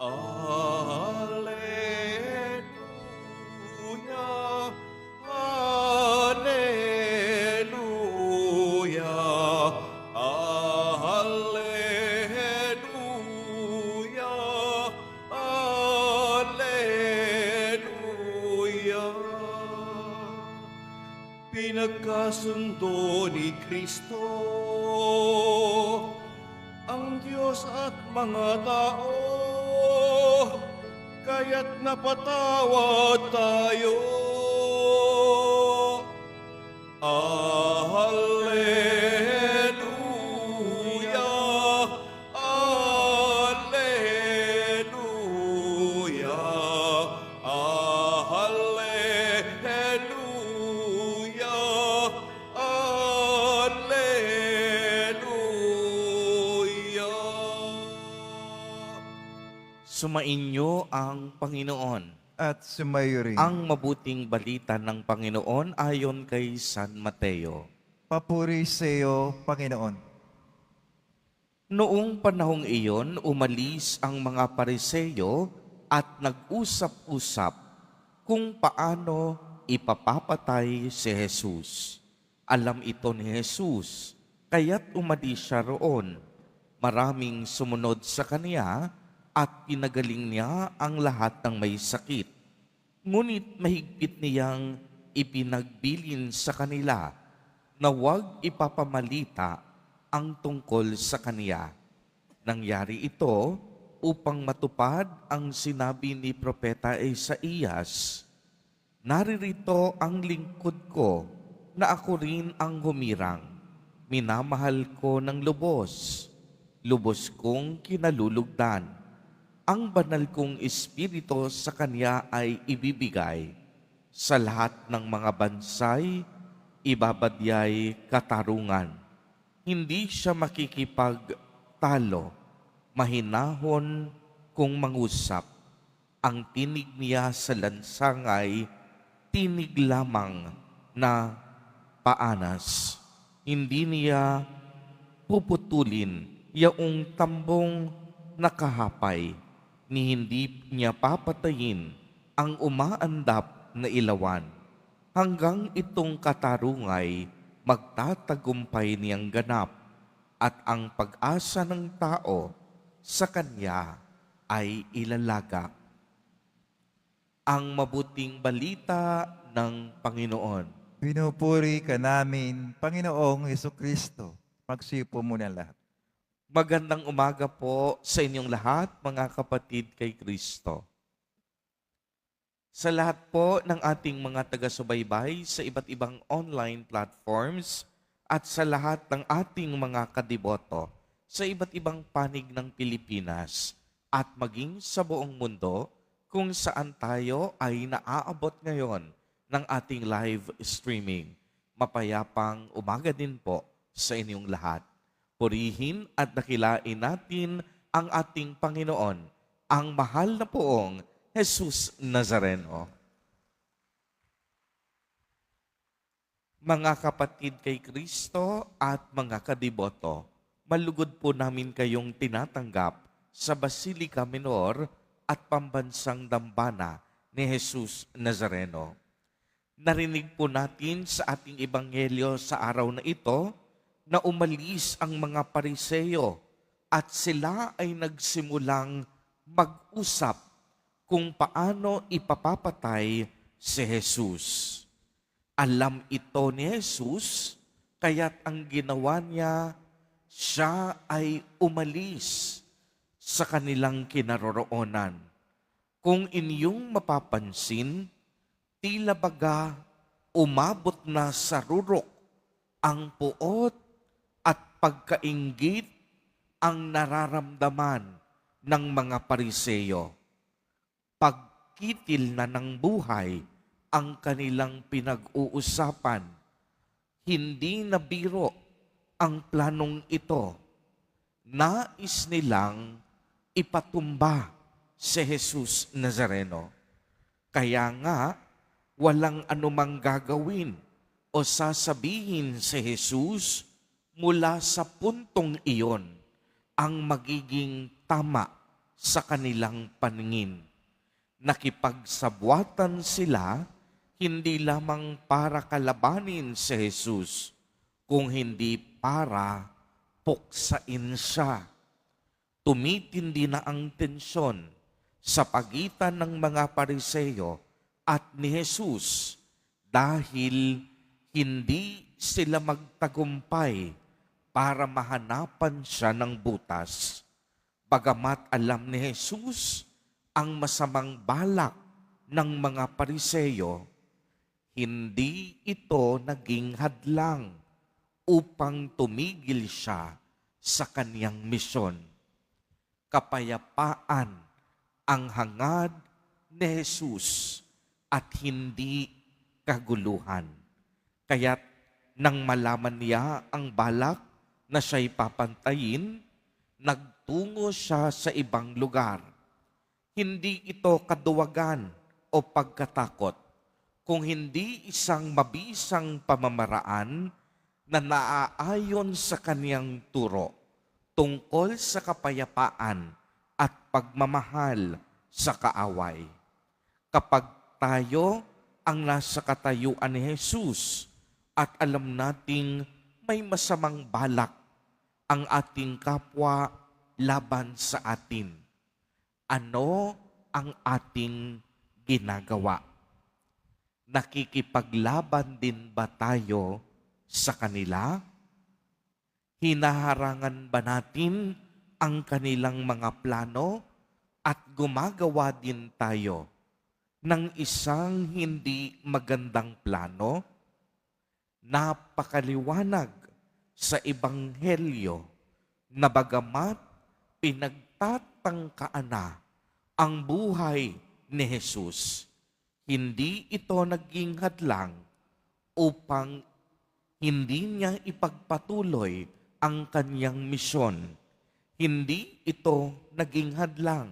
Alleluia, Alleluia, Alleluia, Alleluia. Pinagkasundo ni Kristo ang Diyos at mga tao, kaya't napatawad tayo. Alleluia, Alleluia, Alleluia, Alleluia. Sumainyo ang Panginoon. At sumayo rin. Ang mabuting balita ng Panginoon ayon kay San Mateo. Papuri sa iyo, Panginoon. Noong panahong iyon, umalis ang mga Pariseyo at nag-usap-usap kung paano ipapapatay si Jesus. Alam ito ni Jesus, kaya't umalis siya roon. Maraming sumunod sa kaniya at pinagaling niya ang lahat ng may sakit. Ngunit mahigpit niyang ipinagbilin sa kanila na huwag ipapamalita ang tungkol sa kaniya. Nangyari ito upang matupad ang sinabi ni Propeta Isaías, "Naririto ang lingkod ko na ako rin ang humirang. Minamahal ko ng lubos, lubos kong kinalulugdan. Ang banal kong espiritu sa kanya ay ibibigay. Sa lahat ng mga bansay, ibabadyay katarungan. Hindi siya makikipagtalo, mahinahon kung mangusap. Ang tinig niya sa lansangay, tinig lamang na paanas. Hindi niya puputulin yaong tambong nakahapay, ni hindi niya papatayin ang umaandap na ilawan. Hanggang itong katarungay magtatagumpay niyang ganap at ang pag-asa ng tao sa kanya ay ilalagak." Ang mabuting balita ng Panginoon. Pinupuri ka namin, Panginoong Jesucristo. Magsipo muna lahat. Magandang umaga po sa inyong lahat, mga kapatid kay Kristo. Sa lahat po ng ating mga taga-subaybay sa iba't ibang online platforms at sa lahat ng ating mga kadiboto sa iba't ibang panig ng Pilipinas at maging sa buong mundo kung saan tayo ay naaabot ngayon ng ating live streaming. Mapayapang umaga din po sa inyong lahat. Purihin at dakilain natin ang ating Panginoon, ang mahal na poong Jesus Nazareno. Mga kapatid kay Kristo at mga kadiboto, malugod po namin kayong tinatanggap sa Basilica Minor at Pambansang Dambana ni Jesus Nazareno. Narinig po natin sa ating ebanghelyo sa araw na ito na umalis ang mga Pariseyo at sila ay nagsimulang mag-usap kung paano ipapapatay si Jesus. Alam ito ni Jesus, kaya't ang ginawa niya, siya ay umalis sa kanilang kinaroroonan. Kung inyong mapapansin, tila baga umabot na sa rurok ang puot at pagkainggit ang nararamdaman ng mga Pariseyo. Pagkitil na ng buhay ang kanilang pinag-uusapan. Hindi na biro ang planong ito. Nais nilang ipatumba si Jesus Nazareno. Kaya nga, walang anumang gagawin o sasabihin si Jesus mula sa puntong iyon ang magiging tama sa kanilang paningin. Nakipagsabwatan sila hindi lamang para kalabanin si Jesus, kung hindi para puksain siya. Tumitindi na ang tensyon sa pagitan ng mga Pariseo at ni Jesus dahil hindi sila magtagumpay para mahanapan siya ng butas. Bagamat alam ni Jesus ang masamang balak ng mga Pariseo, hindi ito naging hadlang upang tumigil siya sa kaniyang misyon. Kapayapaan ang hangad ni Jesus at hindi kaguluhan. Kaya't nang malaman niya ang balak na siya'y papantayin, nagtungo siya sa ibang lugar. Hindi ito kaduwagan o pagkatakot, kung hindi isang mabisang pamamaraan na naaayon sa kaniyang turo tungkol sa kapayapaan at pagmamahal sa kaaway. Kapag tayo ang nasa katayuan ni Jesus at alam nating may masamang balak ang ating kapwa laban sa atin, ano ang ating ginagawa? Nakikipaglaban din ba tayo sa kanila? Hinaharangan ba natin ang kanilang mga plano at gumagawa din tayo ng isang hindi magandang plano? Napakaliwanag sa Ebanghelyo na bagamat pinagtatangkaan na ang buhay ni Jesus, hindi ito naging hadlang upang hindi niya ipagpatuloy ang kanyang misyon. Hindi ito naging hadlang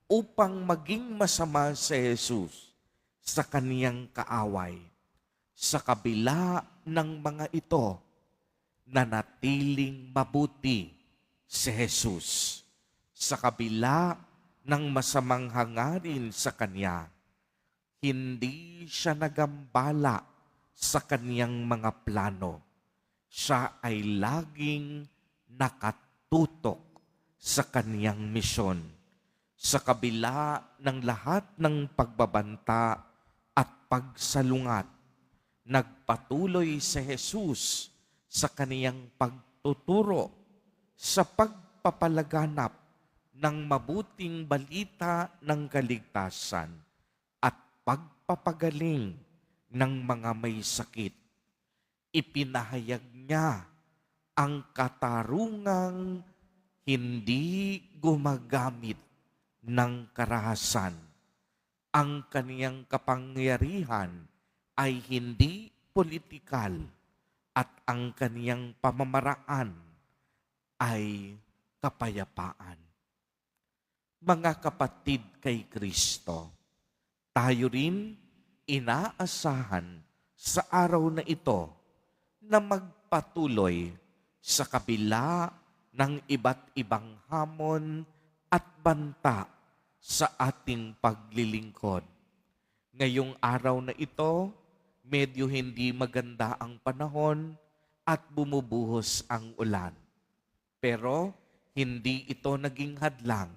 upang maging masama si Jesus sa kaniyang kaaway. Sa kabila ng mga ito, nanatiling mabuti si Jesus. Sa kabila ng masamang hangarin sa kanya, hindi siya nagambala sa kaniyang mga plano. Siya ay laging nakatutok sa kaniyang misyon. Sa kabila ng lahat ng pagbabanta at pagsalungat, nagpatuloy si Jesus sa kaniyang pagtuturo sa pagpapalaganap ng mabuting balita ng kaligtasan at pagpapagaling ng mga may sakit. Ipinahayag niya ang katarungang hindi gumagamit ng karahasan. Ang kaniyang kapangyarihan ay hindi politikal at ang kaniyang pamamaraan ay kapayapaan. Mga kapatid kay Kristo, tayo rin inaasahan sa araw na ito na magpatuloy sa kabila ng iba't ibang hamon at banta sa ating paglilingkod. Ngayong araw na ito, medyo hindi maganda ang panahon at bumubuhos ang ulan. Pero hindi ito naging hadlang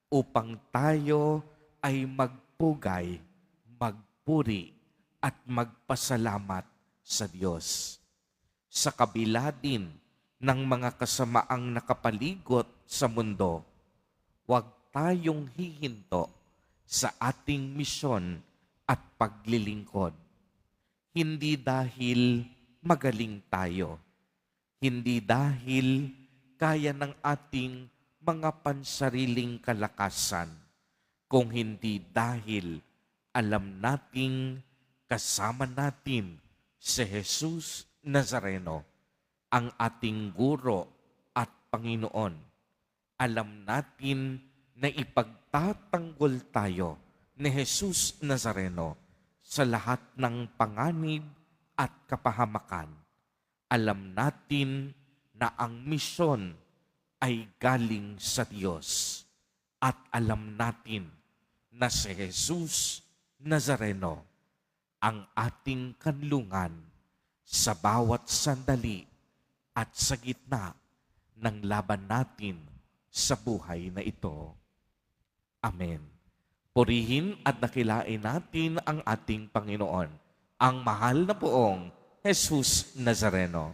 upang tayo ay magpugay, magpuri at magpasalamat sa Diyos. Sa kabila din ng mga kasamaang nakapaligot sa mundo, huwag tayong hihinto sa ating misyon at paglilingkod. Hindi dahil magaling tayo, hindi dahil kaya ng ating mga pansariling kalakasan, kung hindi dahil alam nating kasama natin si Jesus Nazareno, ang ating guro at Panginoon. Alam natin na ipagtatanggol tayo ni Jesus Nazareno sa lahat ng panganib at kapahamakan. Alam natin na ang misyon ay galing sa Diyos at alam natin na si Jesus Nazareno ang ating kanlungan sa bawat sandali at sa gitna ng laban natin sa buhay na ito. Amen. Purihin at dakilain natin ang ating Panginoon, ang mahal na poong Jesus Nazareno.